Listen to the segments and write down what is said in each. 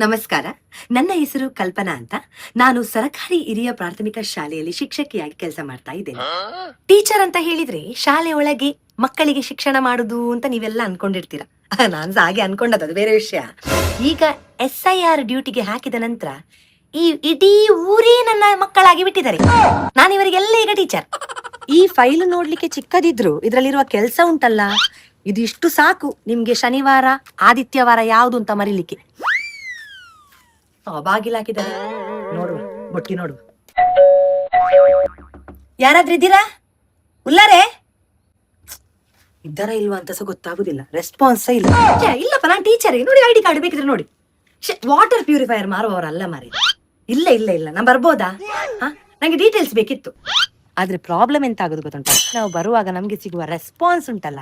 ನಮಸ್ಕಾರ. ನನ್ನ ಹೆಸರು ಕಲ್ಪನಾ ಅಂತ. ನಾನು ಸರಕಾರಿ ಹಿರಿಯ ಪ್ರಾಥಮಿಕ ಶಾಲೆಯಲ್ಲಿ ಶಿಕ್ಷಕಿಯಾಗಿ ಕೆಲಸ ಮಾಡ್ತಾ ಇದ್ದೇನೆ. ಟೀಚರ್ ಅಂತ ಹೇಳಿದ್ರೆ ಶಾಲೆ ಒಳಗೆ ಮಕ್ಕಳಿಗೆ ಶಿಕ್ಷಣ ಮಾಡುದು ಅಂತ ನೀವೆಲ್ಲ ಅನ್ಕೊಂಡಿರ್ತೀರ. ನಾನು ಹಾಗೆ ಅನ್ಕೊಂಡದ್ದು, ಅದು ಬೇರೆ ವಿಷಯ. ಈಗ SIR ಡ್ಯೂಟಿಗೆ ಹಾಕಿದ ನಂತರ ಈ ಇಡೀ ಊರೇ ನನ್ನ ಮಕ್ಕಳಾಗಿ ಬಿಟ್ಟಿದ್ದಾರೆ. ನಾನು ಇವರಿಗೆಲ್ಲ ಈಗ ಟೀಚರ್. ಈ ಫೈಲ್ ನೋಡ್ಲಿಕ್ಕೆ ಚಿಕ್ಕದಿದ್ರು ಇದ್ರಲ್ಲಿರುವ ಕೆಲಸ ಉಂಟಲ್ಲ, ಇದಿಷ್ಟು ಸಾಕು ನಿಮ್ಗೆ ಶನಿವಾರ ಆದಿತ್ಯವಾರ ಯಾವುದು ಅಂತ ಮರಿಲಿಕ್ಕೆ. ಬಾಗಿಲಾಕಿದ್ದಾರೆ, ನೋಡುವ ಬೊಟ್ಟಿ ನೋಡುವ. ಯಾರಾದ್ರೂ ಇದ್ದೀರಾ? ಉಲ್ಲಾರೆ ಇದ್ದಾರ ಇಲ್ವಾ ಅಂತ ಸಹ ಗೊತ್ತಾಗುದಿಲ್ಲ. ರೆಸ್ಪಾನ್ಸ್ ಇಲ್ಲ. ಇಲ್ಲಪ್ಪ, ನಾನು ಟೀಚರ್. ನೋಡಿ ID ಕಾರ್ಡ್ ಬೇಕಿದ್ರೆ ನೋಡಿ. ವಾಟರ್ ಪ್ಯೂರಿಫೈಯರ್ ಮಾರುವವರಲ್ಲ ಮಾರಿ. ಇಲ್ಲ ಇಲ್ಲ ಇಲ್ಲ, ನಾನು ಬರ್ಬೋದಾ? ನಂಗೆ ಡೀಟೇಲ್ಸ್ ಬೇಕಿತ್ತು. ಆದ್ರೆ ಪ್ರಾಬ್ಲಮ್ ಎಂತ ಆಗೋದು ಗೊತ್ತುಂಟ, ನಾವು ಬರುವಾಗ ನಮ್ಗೆ ಸಿಗುವ ರೆಸ್ಪಾನ್ಸ್ ಉಂಟಲ್ಲ,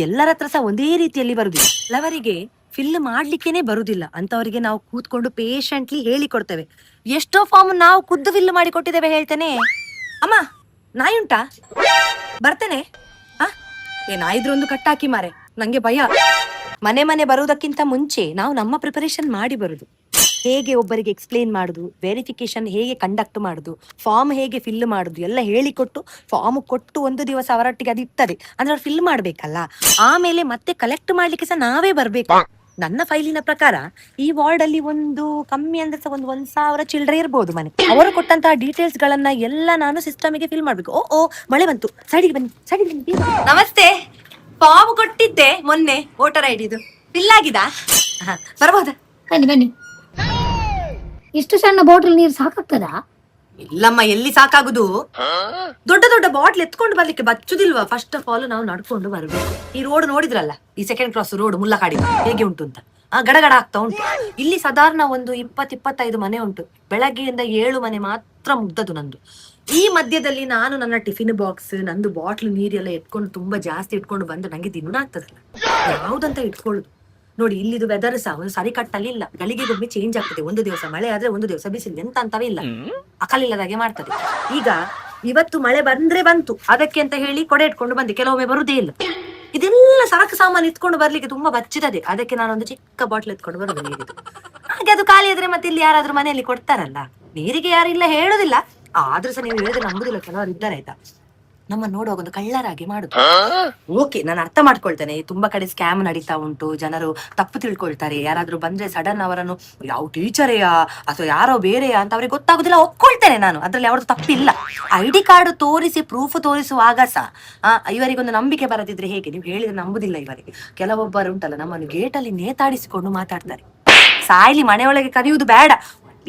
ಎಲ್ಲರ ಹತ್ರ ಸಹ ಒಂದೇ ರೀತಿಯಲ್ಲಿ ಬರುದಿಲ್ಲ. ಕೆಲವರಿಗೆ ಫಿಲ್ ಮಾಡ್ಲಿಕ್ಕೇನೆ ಬರುದಿಲ್ಲ ಅಂತವರಿಗೆ ನಾವು ಕೂತ್ಕೊಂಡು ಪೇಷಂಟ್ಲಿ ಹೇಳಿ ಕೊಡ್ತೇವೆ. ಎಷ್ಟೋ ಫಾರ್ಮ್ ನಾವು ಖುದ್ದು ಫಿಲ್ ಮಾಡಿ ಕೊಟ್ಟಿದ್ದೇವೆ. ಹೇಳ್ತೇನೆ, ಅಮ್ಮ ನಾಯಿ ಉಂಟಾ, ಬರ್ತೇನೆ. ನಾಯಿದ್ರು ಒಂದು ಕಟ್ಟಾಕಿ ಮಾರೆ, ನಂಗೆ ಭಯ. ಮನೆ ಮನೆ ಬರುವುದಕ್ಕಿಂತ ಮುಂಚೆ ನಾವು ನಮ್ಮ ಪ್ರಿಪರೇಷನ್ ಮಾಡಿ ಬರುದು. ಹೇಗೆ ಒಬ್ಬರಿಗೆ ಎಕ್ಸ್ಪ್ಲೇನ್ ಮಾಡುದು, ವೆರಿಫಿಕೇಶನ್ ಹೇಗೆ ಕಂಡಕ್ಟ್ ಮಾಡುದು, ಫಾರ್ಮ್ ಹೇಗೆ ಫಿಲ್ ಮಾಡುದು ಎಲ್ಲ ಹೇಳಿಕೊಟ್ಟು, ಫಾರ್ಮ್ ಕೊಟ್ಟು ಒಂದು ದಿವಸ ಅವರೊಟ್ಟಿಗೆ ಅದು ಇರ್ತದೆ ಅಂದ್ರೆ ಅವ್ರು ಫಿಲ್ ಮಾಡ್ಬೇಕಲ್ಲ. ಆಮೇಲೆ ಮತ್ತೆ ಕಲೆಕ್ಟ್ ಮಾಡ್ಲಿಕ್ಕೆ ಸಹ ನಾವೇ ಬರ್ಬೇಕು. ನನ್ನ ಫೈಲಿನ ಪ್ರಕಾರ ಈ ವಾರ್ಡ್ ಅಲ್ಲಿ ಒಂದು ಕಮ್ಮಿ ಅಂದ್ರೆ ಸಹ ಒಂದು 1,000 ಚಿಲ್ಡ್ರೆ ಇರ್ಬೋದು ಮನೆ. ಅವರು ಕೊಟ್ಟಂತಹ ಡೀಟೇಲ್ಸ್ ಗಳನ್ನ ಎಲ್ಲ ನಾನು ಸಿಸ್ಟಮಿಗೆ ಫಿಲ್ ಮಾಡ್ಬೇಕು. ಓ ಮಳೆ ಬಂತು, ಸೈಡಿಗೆ ಬನ್ನಿ, ಸೈಡಿಗೆ ಬನ್ನಿ. ನಮಸ್ತೆ. ಫಾರ್ಮ್ ಕೊಟ್ಟಿದ್ದೆ ಮೊನ್ನೆ, ವೋಟರ್ ಐಡಿದು ಫಿಲ್ ಆಗಿದಾ? ಬರ್ಬೋದಾ? ಬನ್ನಿ ಬನ್ನಿ. ಇಷ್ಟು ಸಣ್ಣ ಬಾಟಲ್ ನೀರು ಸಾಕಾಗ್ತದಾ? ಇಲ್ಲಮ್ಮ, ಎಲ್ಲಿ ಸಾಕಾಗುದು. ದೊಡ್ಡ ದೊಡ್ಡ ಬಾಟ್ಲ್ ಎತ್ಕೊಂಡು ಬರ್ಲಿಕ್ಕೆ ಬಚ್ಚುದಿಲ್ವಾ? ಫಸ್ಟ್ ಆಫ್ ಆಲ್ ನಾವು ನಡ್ಕೊಂಡು ಬರ್ಬೇಕು. ಈ ರೋಡ್ ನೋಡಿದ್ರಲ್ಲ, ಈ ಸೆಕೆಂಡ್ ಕ್ರಾಸ್ ರೋಡ್ ಮುಲ್ಲಕಾಡಿ ಹೇಗೆ ಉಂಟು ಅಂತ. ಗಡಗಡ ಆಗ್ತಾ ಉಂಟು. ಇಲ್ಲಿ ಸಾಧಾರಣ ಒಂದು 20-25 ಮನೆ ಉಂಟು. ಬೆಳಗ್ಗೆಯಿಂದ 7 ಮನೆ ಮಾತ್ರ ಮುಗ್ದದು ನಂದು. ಈ ಮಧ್ಯದಲ್ಲಿ ನಾನು ನನ್ನ ಟಿಫಿನ್ ಬಾಕ್ಸ್, ನಂದು ಬಾಟ್ಲ್ ನೀರೆಲ್ಲ ಎತ್ಕೊಂಡು ತುಂಬಾ ಜಾಸ್ತಿ ಇಟ್ಕೊಂಡು ಬಂದು ನಂಗೆ ದಿನ ಆಗ್ತದಲ್ಲ, ಯಾವ್ದಂತ ಇಟ್ಕೊಳ್ಳುದು. ನೋಡಿ, ಇಲ್ಲಿದು ವೆದರ್ ಸಹ ಒಂದು ಸರಿ ಕಟ್ಟಲ್ಲಿ ಇಲ್ಲ. ಗಳಿಗೆಗೊಮ್ಮೆ ಚೇಂಜ್ ಆಗ್ತದೆ. ಒಂದು ದಿವಸ ಮಳೆ ಆದ್ರೆ ಒಂದು ದಿವಸ ಬಿಸಿಲು, ಎಂತ ಅಂತವೇ ಇಲ್ಲ, ಅಕಲಿಲ್ಲದಾಗೆ ಮಾಡ್ತದೆ. ಈಗ ಇವತ್ತು ಮಳೆ ಬಂದ್ರೆ ಬಂತು, ಅದಕ್ಕೆ ಅಂತ ಹೇಳಿ ಕೊಡೆ ಇಟ್ಕೊಂಡು ಬಂದೆ. ಕೆಲವೊಮ್ಮೆ ಬರುದೇ ಇಲ್ಲ. ಇದೆಲ್ಲ ಸರಕು ಸಾಮಾನು ಇಟ್ಕೊಂಡು ಬರ್ಲಿಕ್ಕೆ ತುಂಬಾ ಬಚ್ಚಿತದೆ. ಅದಕ್ಕೆ ನಾನೊಂದು ಚಿಕ್ಕ ಬಾಟ್ಲ್ ಎತ್ಕೊಂಡು ಬರುದು ನೀರಿದ್ದು. ಹಾಗೆ ಅದು ಖಾಲಿ ಆದ್ರೆ ಮತ್ತೆ ಇಲ್ಲಿ ಯಾರಾದ್ರೂ ಮನೆಯಲ್ಲಿ ಕೊಡ್ತಾರಲ್ಲ. ನೀರಿಗೆ ಯಾರಿಲ್ಲ ಹೇಳುದಿಲ್ಲ, ಆದ್ರೂ ಸಹ ನೀವು ಹೇಳಿದ್ರೆ ನಂಬುದಿಲ್ಲ. ಕೆಲವರು ಇದ್ದಾರೆ ಆಯ್ತಾ, ನಮ್ಮ ನೋಡುವಾಗ ಒಂದು ಕಳ್ಳರಾಗಿ ಮಾಡುದು. ಓಕೆ, ನಾನು ಅರ್ಥ ಮಾಡ್ಕೊಳ್ತೇನೆ. ತುಂಬಾ ಕಡೆ ಸ್ಕ್ಯಾಮ್ ನಡೀತಾ ಉಂಟು, ಜನರು ತಪ್ಪು ತಿಳ್ಕೊಳ್ತಾರೆ. ಯಾರಾದ್ರೂ ಬಂದ್ರೆ ಸಡನ್ ಅವರನ್ನು ಯಾವ ಟೀಚರೆಯಾ ಅಥವಾ ಯಾರೋ ಬೇರೆಯಾ ಅಂತ ಅವ್ರಿಗೆ ಗೊತ್ತಾಗುದಿಲ್ಲ, ಒಪ್ಕೊಳ್ತೇನೆ ನಾನು. ಅದ್ರಲ್ಲಿ ಅವ್ರದ್ದು ತಪ್ಪಿಲ್ಲ. ID ಕಾರ್ಡ್ ತೋರಿಸಿ ಪ್ರೂಫ್ ತೋರಿಸುವಾಗ ಸಹ ಇವರಿಗೊಂದು ನಂಬಿಕೆ ಬರದಿದ್ರೆ ಹೇಗೆ? ನೀವು ಹೇಳಿದ್ರೆ ನಂಬುದಿಲ್ಲ ಇವರಿಗೆ. ಕೆಲವೊಬ್ಬರು ಉಂಟಲ್ಲ, ನಮ್ಮನ್ನು ಗೇಟಲ್ಲಿ ನೇತಾಡಿಸಿಕೊಂಡು ಮಾತಾಡ್ತಾರೆ. ಸಾಯ್ಲಿ, ಮನೆಯೊಳಗೆ ಕರೆಯುವುದು ಬೇಡ,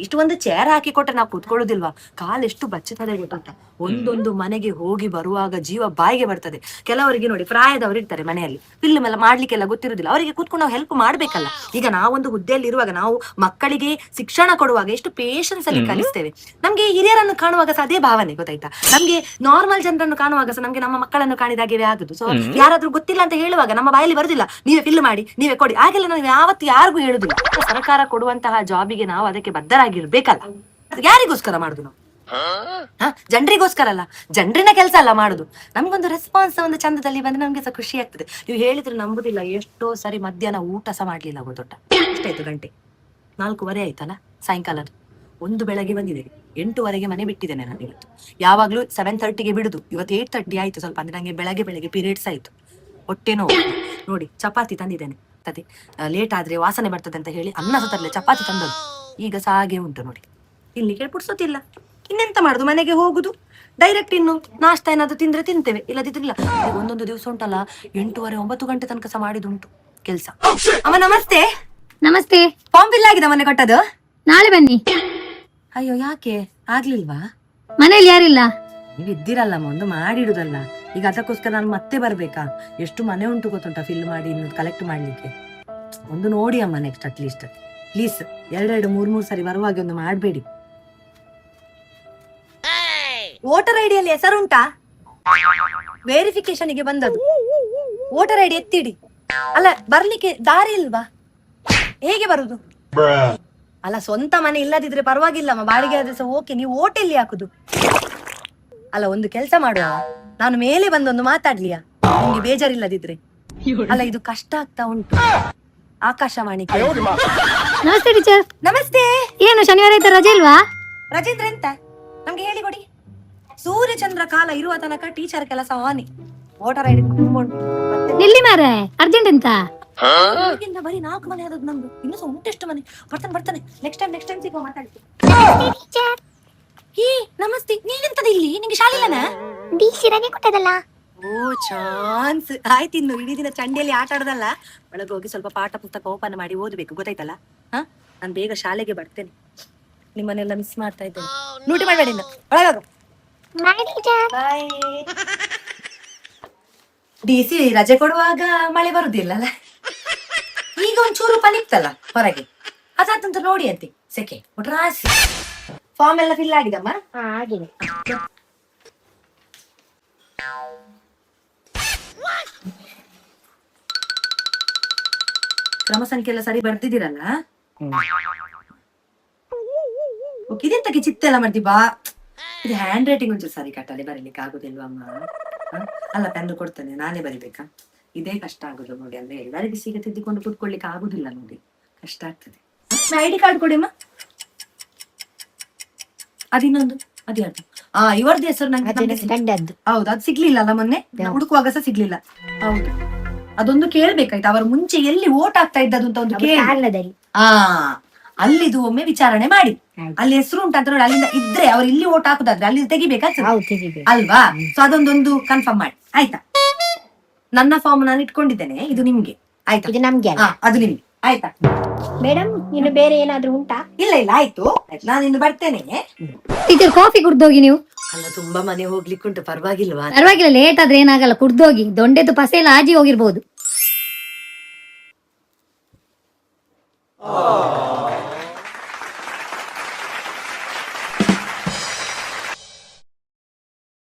ಇಷ್ಟು ಒಂದು ಚೇರ್ ಹಾಕಿ ಕೊಟ್ಟರೆ ನಾವು ಕೂತ್ಕೊಳ್ಳೋದಿಲ್ವಾ? ಕಾಲೆಷ್ಟು ಬಚ್ಚುತ್ತದೆ ಗೊತ್ತುಂಟ. ಒಂದೊಂದು ಮನೆಗೆ ಹೋಗಿ ಬರುವಾಗ ಜೀವ ಬಾಯಿಗೆ ಬರ್ತದೆ. ಕೆಲವರಿಗೆ ನೋಡಿ, ಪ್ರಾಯದವರು ಇರ್ತಾರೆ ಮನೆಯಲ್ಲಿ, ಫಿಲ್ಮ್ ಎಲ್ಲ ಮಾಡ್ಲಿಕ್ಕೆಲ್ಲ ಗೊತ್ತಿರುದಿಲ್ಲ. ಅವರಿಗೆ ಕೂತ್ಕೊಂಡು ನಾವು ಹೆಲ್ಪ್ ಮಾಡ್ಬೇಕಲ್ಲ. ಈಗ ನಾವೊಂದು ಹುದ್ದೆಯಲ್ಲಿ ಇರುವಾಗ, ನಾವು ಮಕ್ಕಳಿಗೆ ಶಿಕ್ಷಣ ಕೊಡುವಾಗ ಎಷ್ಟು ಪೇಷನ್ಸ್ ಅಲ್ಲಿ ಕಲಿಸ್ತೇವೆ. ನಮ್ಗೆ ಹಿರಿಯರನ್ನು ಕಾಣುವಾಗ ಸಹ ಅದೇ ಭಾವನೆ ಗೊತ್ತಾಯ್ತಾ. ನಮ್ಗೆ ನಾರ್ಮಲ್ ಜನರನ್ನು ಕಾಣುವಾಗ ಸಹ ನಮ್ಗೆ ನಮ್ಮ ಮಕ್ಕಳನ್ನು ಕಾಣಿದಾಗೆ ಆಗುದು. ಸೊ ಯಾರಾದ್ರೂ ಗೊತ್ತಿಲ್ಲ ಅಂತ ಹೇಳುವಾಗ ನಮ್ಮ ಬಾಯಲ್ಲಿ ಬರುದಿಲ್ಲ, ನೀವೇ ಫಿಲ್ ಮಾಡಿ, ನೀವೇ ಕೊಡಿ. ಹಾಗೆಲ್ಲ ನಾವು ಯಾವತ್ತು ಯಾರಿಗೂ ಹೇಳುದಿಲ್ಲ. ಸರ್ಕಾರ ಕೊಡುವಂತಹ ಜಾಬಿಗೆ ನಾವು ಅದಕ್ಕೆ ಬದ್ಧರಾಗಿರ್ಬೇಕಲ್ಲ. ಯಾರಿಗೋಸ್ಕರ ಮಾಡುದು ನಾವು? ಜನರಿಗೋಸ್ಕರ ಅಲ್ಲ, ಜನರಿನ ಕೆಲಸ ಅಲ್ಲ ಮಾಡುದು. ನಮ್ಗೊಂದು ರೆಸ್ಪಾನ್ಸ್ ಒಂದು ಚಂದದಲ್ಲಿ ಬಂದ್ರೆ ನಮ್ಗೆ ಸಹ ಖುಷಿ ಆಗ್ತದೆ. ನೀವು ಹೇಳಿದ್ರೆ ನಂಬುದಿಲ್ಲ, ಎಷ್ಟೋ ಸರಿ ಮಧ್ಯಾಹ್ನ ಊಟ ಸಹ ಮಾಡ್ಲಿಲ್ಲ ಗೊತ್ತುಂಟ. ಎಷ್ಟಾಯ್ತು ಗಂಟೆ? 4:15 ಆಯ್ತಲ್ಲ ಸಾಯಂಕಾಲದ. ಒಂದು ಬೆಳಗ್ಗೆ ಬಂದಿದ್ದೇನೆ, 8:00 ಮನೆ ಬಿಟ್ಟಿದ್ದೇನೆ ನಾನು ಇವತ್ತು. ಯಾವಾಗ್ಲೂ 7:30ಗೆ ಬಿಡುದು, ಇವತ್ತು 8:30 ಆಯ್ತು. ಸ್ವಲ್ಪ ಅಂದ್ರೆ ನಂಗೆ ಬೆಳಗ್ಗೆ ಪೀರಿಯಡ್ಸ್ ಆಯ್ತು, ಹೊಟ್ಟೆ ನೋವು. ನೋಡಿ, ಚಪಾತಿ ತಂದಿದ್ದೇನೆ. ಅದೇ ಲೇಟ್ ಆದ್ರೆ ವಾಸನೆ ಬರ್ತದೆ ಅಂತ ಹೇಳಿ ಅನ್ನ ಸಹ ತರಲೆ ಚಪಾತಿ ತಂದದ್ದು. ಈಗ ಸಹ ಹಾಗೆ ಉಂಟು ನೋಡಿ. ಇಲ್ಲಿ ಪುಡ್ಸೋತಿಲ್ಲ, ಇನ್ನೆಂತ ಮಾಡುದು? ಮನೆಗೆ ಹೋಗುದು ಡೈರೆಕ್ಟ್. ಇನ್ನು ನಾಷ್ಟ ಏನಾದ್ರು ತಿಂದ್ರೆ ತಿಂತೇವೆ, ಇಲ್ಲದಿದ್ರಿಲ್ಲ. ಒಂದೊಂದು ದಿವಸ ಉಂಟಲ್ಲ, 8:30-9 ಗಂಟೆ ತನಕ ಸಹ ಮಾಡಿದುಂಟು ಕೆಲ್ಸ. ಅಮ್ಮ ನಮಸ್ತೆ. ನಮಸ್ತೆ. ಫಾರ್ಮ್ ಫಿಲ್ ಆಗಿದೆ ಮೊನ್ನೆ ಕೊಟ್ಟದ್ದು? ನಾಳೆ ಬನ್ನಿ. ಅಯ್ಯೋ, ಯಾಕೆ ಆಗ್ಲಿಲ್ವಾ? ಮನೇಲಿ ಯಾರಿಲ್ಲ. ನೀವು ಇದ್ದೀರಲ್ಲಮ್ಮ, ಒಂದು ಮಾಡಿಡುದಲ್ಲ. ಈಗ ಅದಕ್ಕೋಸ್ಕರ ನಾನು ಮತ್ತೆ ಬರ್ಬೇಕಾ? ಎಷ್ಟು ಮನೆ ಉಂಟು ಗೊತ್ತುಂಟ ಫಿಲ್ ಮಾಡಿ ಇನ್ನು ಕಲೆಕ್ಟ್ ಮಾಡ್ಲಿಕ್ಕೆ. ಒಂದು ನೋಡಿ ಅಮ್ಮ, ನೆಕ್ಸ್ಟ್ ಅಟ್ಲೀಸ್ಟ್ ಪ್ಲೀಸ್ 2-3 ಸರಿ ಬರುವಾಗ ಒಂದು ಮಾಡ್ಬೇಡಿ. ವೋಟರ್ ಐಡಿಯಲ್ಲಿ ಹೆಸರುಂಟಾ? ವೆರಿಫಿಕೇಶನ್ ಗೆ ಬಂದದ್ದು. ವೋಟರ್ ಐಡಿ ಎತ್ತಿಡಿ. ಅಲ್ಲ, ಬರ್ಲಿಕ್ಕೆ ದಾರಿ ಇಲ್ವಾ? ಹೇಗೆ ಬರುದು? ಅಲ್ಲ, ಸ್ವಂತ ಮನೆ ಇಲ್ಲದಿದ್ರೆ ಪರವಾಗಿಲ್ಲಮ್ಮ, ಬಾಡಿಗೆ ಆದ್ರೆ ಸಹ ಓಕೆ. ನೀವು ವೋಟ್ ಎಲ್ಲಿ ಹಾಕುದು? ಅಲ್ಲ, ಒಂದು ಕೆಲಸ ಮಾಡುವ, ನಾನು ಮೇಲೆ ಬಂದೊಂದು ಮಾತಾಡ್ಲಿಯಾ ನಿಮ್ಗೆ ಬೇಜಾರಿಲ್ಲದಿದ್ರೆ? ಅಲ್ಲ, ಇದು ಕಷ್ಟ ಆಗ್ತಾ ಉಂಟು. ಆಕಾಶವಾಣಿ ನಮಸ್ತೆ ಟೀಚರ್. ನಮಸ್ತೆ. ಏನು ಶನಿವಾರ ಆಯ್ತಾ ರಜೆ ಇಲ್ವಾ? ರಾಜೇಂದ್ರ ಎಂತ ನಮ್ಗೆ ಹೇಳಿಕೊಡಿ. ಸೂರ್ಯಚಂದ್ರ ಕಾಲ ಇರುವ ತನಕ ಟೀಚರ್ ಕೆಲಸ ಹಾನಿ. ವೋಟರ್ ಐಡಿ ನಿಲ್ಲಿ ಮಾರೆ, ಅರ್ಜೆಂಟ್ ಎಂತ? ಬರೀ 4 ಮನೆ ಆದದ್ದು ನಮ್ದು, ಇನ್ನು ಸಹ ಉಂಟೆಷ್ಟು ಮನೆ. ಬರ್ತಾನೆ ನೆಕ್ಸ್ಟ್ ಟೈಮ್ ಸಿಗುವ ಮಾತಾಡ್ತೀವಿ. ಈ ನಮಸ್ತೆ, ನೀನೆಂತದ ಇಲ್ಲಿ? ನಿಂಗೆ ಶಾಲೆ ಇಲ್ಲನಾ? ರಜೆ ಕೊಟ್ಟದಲ್ಲ. ಓ ಚಾನ್ಸ್ ಆಯ್ತು. ಇನ್ನು ಇಡೀ ದಿನ ಚಂಡಿಯಲ್ಲಿ ಆಟ ಆಡೋದಲ್ಲ, ಒಳಗೆ ಹೋಗಿ ಸ್ವಲ್ಪ ಪಾಠ ಪುಸ್ತಕ ಓಪನ್ ಮಾಡಿ ಓದಬೇಕು, ಗೊತ್ತಾಯ್ತಲ್ಲ? ನಾನು ಬೇಗ ಶಾಲೆಗೆ ಬರ್ತೇನೆ. ನಿಮ್ಮನ್ನೆಲ್ಲ ಮಿಸ್ ಮಾಡ್ತಾ ಇದ್ದೇನೆ. ಲೂಟಿ ಮಾಡಬೇಡಿ ಇನ್ನು, ಒಳಗಾಗು. DC ರಜೆ ಕೊಡುವಾಗ ಮಳೆ ಬರುದಿಲ್ಲಲ್ಲ. ಈಗ ಒಂಚೂರು ಪನಿಕ್ತಲ್ಲ ಹೊರಗೆ, ಅದಂತ ನೋಡಿ ಅಂತೆ ಸೆಕೆ ರಾಸಿ. ಫಾರ್ಮ್ ಎಲ್ಲ ಫಿಲ್ ಆಗಿದಮ್ಮ? ಆಗಿದೆ. ಕ್ರಮ ಸಂಖ್ಯೆ ಎಲ್ಲ ಸರಿ ಬರ್ತಿದ್ದೀರಲ್ಲ? ಇದೆಂತಕ್ಕೆ ಚಿತ್ತ ಎಲ್ಲ ಮಾಡ್ತಿ ಬಾ. ಇದು ಹ್ಯಾಂಡ್ ರೈಟಿಂಗ್ ಒಂಚೂರು ಸರಿ ಕಟ್ಟಲ್ಲಿ ಬರೀಲಿಕ್ಕೆ ಆಗುದಿಲ್ವಾ ಅಮ್ಮ? ಅಲ್ಲ ಪೆನ್ನು ಕೊಡ್ತೇನೆ, ನಾನೇ ಬರಿಬೇಕಾ? ಇದೇ ಕಷ್ಟ ಆಗುದು ನೋಡಿ. ಅಂದ್ರೆ ಎಲ್ಲರಿಗೆ ಸೀಗ ತಿದ್ದಿಕೊಂಡು ಕೂತ್ಕೊಳ್ಳಿಕ್ಕೆ ಆಗುದಿಲ್ಲ ನೋಡಿ, ಕಷ್ಟ ಆಗ್ತದೆ. ID ಕಾರ್ಡ್ ಕೊಡಿ ಅಮ್ಮ. ಅದಿನ್ನೊಂದು ಅದ್ಯಾರ್ದು? ಇವರದ್ದು ಹೆಸರು ನಂಗೆ ಹೌದು, ಅದು ಸಿಗ್ಲಿಲ್ಲ ಅಲ್ಲ ಮೊನ್ನೆ ಹುಡುಕುವಾಗ ಸಹ ಸಿಗ್ಲಿಲ್ಲ. ಹೌದು, ಅದೊಂದು ಕೇಳ್ಬೇಕಾಯ್ತು. ಅವರ ಮುಂಚೆ ಎಲ್ಲಿ ಓಟ್ ಆಗ್ತಾ ಇದ್ದದ್ದು ಅಂತ ಒಂದು ಕೇಳಿ. ಅಲ್ಲಿದು ಒಮ್ಮೆ ವಿಚಾರಣೆ ಮಾಡಿ, ಅಲ್ಲಿ ಹೆಸರು ಉಂಟಂತ ನೋಡಿ. ಅಲ್ಲಿಂದ ಇದ್ರೆ ಅವ್ರು ಇಲ್ಲಿ ಓಟ್ ಹಾಕುದಾದ್ರೆ ಅಲ್ಲಿ ತೆಗಿಬೇಕಾಗ್ತದೆ ಅಲ್ವಾ? ಸೊ ಅದೊಂದೊಂದು ಕನ್ಫರ್ಮ್ ಮಾಡಿ ಆಯ್ತಾ? ನನ್ನ ಫಾರ್ಮ್ ನಾನು ಇಟ್ಕೊಂಡಿದ್ದೇನೆ, ಇದು ನಿಮ್ಗೆ ಆಯ್ತಾ? ಇದು ನಮ್ಗೆ. ಅದು ನಿಮ್ಗೆ ಆಯ್ತಾ ಮೇಡಮ್? ಇನ್ನು ಬೇರೆ ಏನಾದ್ರೂ ಉಂಟಾ? ಇಲ್ಲ ಆಯ್ತು, ನಾನು ಇನ್ನು ಬರ್ತೇನೆ. ಟೀಚರ್ ಕಾಫಿ ಕುಡ್ದೋಗಿ ನೀವು. ಅಲ್ಲ ತುಂಬಾ ಮನೆ ಹೋಗ್ಲಿಕ್ಕುಂಟು, ಪರವಾಗಿಲ್ವಾ? ಪರವಾಗಿಲ್ಲ, ಲೇಟ್ ಆದ್ರೆ ಏನಾಗಲ್ಲ, ಕುಡ್ದೋಗಿ. ದೊಂಡೆದು ಪಸೆ ಎಲ್ಲ ಆಜಿ ಹೋಗಿರ್ಬೋದು.